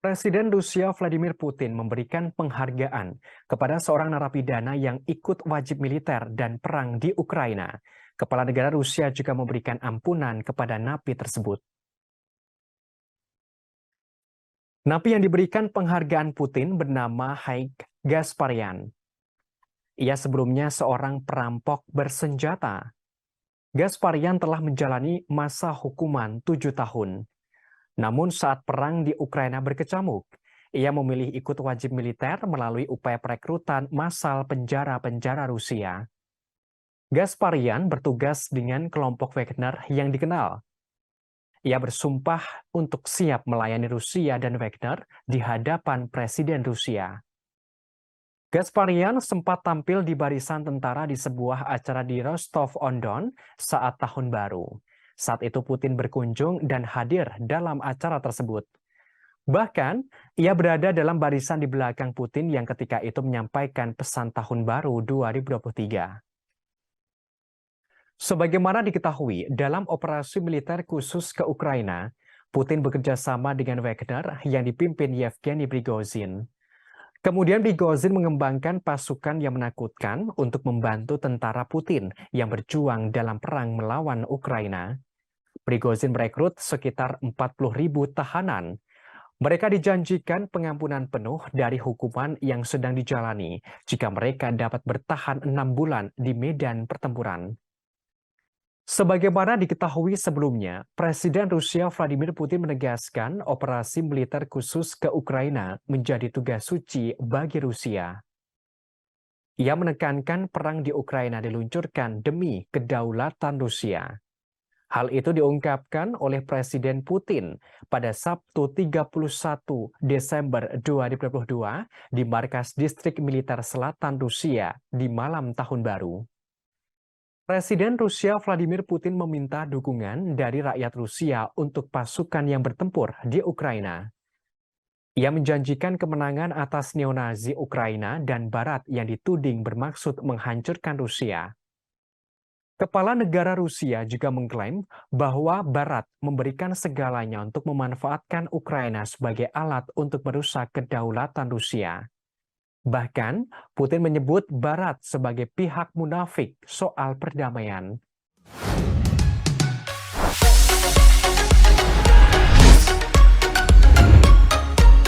Presiden Rusia Vladimir Putin memberikan penghargaan kepada seorang narapidana yang ikut wajib militer dan perang di Ukraina. Kepala negara Rusia juga memberikan ampunan kepada napi tersebut. Napi yang diberikan penghargaan Putin bernama Haig Gasparyan. Ia sebelumnya seorang perampok bersenjata. Gasparyan telah menjalani masa hukuman 7 tahun. Namun saat perang di Ukraina berkecamuk, ia memilih ikut wajib militer melalui upaya perekrutan massal penjara-penjara Rusia. Gasparyan bertugas dengan kelompok Wagner yang dikenal. Ia bersumpah untuk siap melayani Rusia dan Wagner di hadapan Presiden Rusia. Gasparyan sempat tampil di barisan tentara di sebuah acara di Rostov-on-Don saat Tahun Baru. Saat itu Putin berkunjung dan hadir dalam acara tersebut. Bahkan, ia berada dalam barisan di belakang Putin yang ketika itu menyampaikan pesan Tahun Baru 2023. Sebagaimana diketahui, dalam operasi militer khusus ke Ukraina, Putin bekerja sama dengan Wagner yang dipimpin Yevgeny Prigozhin. Kemudian Prigozhin mengembangkan pasukan yang menakutkan untuk membantu tentara Putin yang berjuang dalam perang melawan Ukraina. Prigozhin merekrut sekitar 40.000 tahanan. Mereka dijanjikan pengampunan penuh dari hukuman yang sedang dijalani jika mereka dapat bertahan 6 bulan di medan pertempuran. Sebagaimana diketahui sebelumnya, Presiden Rusia Vladimir Putin menegaskan operasi militer khusus ke Ukraina menjadi tugas suci bagi Rusia. Ia menekankan perang di Ukraina diluncurkan demi kedaulatan Rusia. Hal itu diungkapkan oleh Presiden Putin pada Sabtu 31 Desember 2022 di markas Distrik Militer Selatan Rusia di malam Tahun Baru. Presiden Rusia Vladimir Putin meminta dukungan dari rakyat Rusia untuk pasukan yang bertempur di Ukraina. Ia menjanjikan kemenangan atas neonazi Ukraina dan Barat yang dituding bermaksud menghancurkan Rusia. Kepala negara Rusia juga mengklaim bahwa Barat memberikan segalanya untuk memanfaatkan Ukraina sebagai alat untuk merusak kedaulatan Rusia. Bahkan, Putin menyebut Barat sebagai pihak munafik soal perdamaian.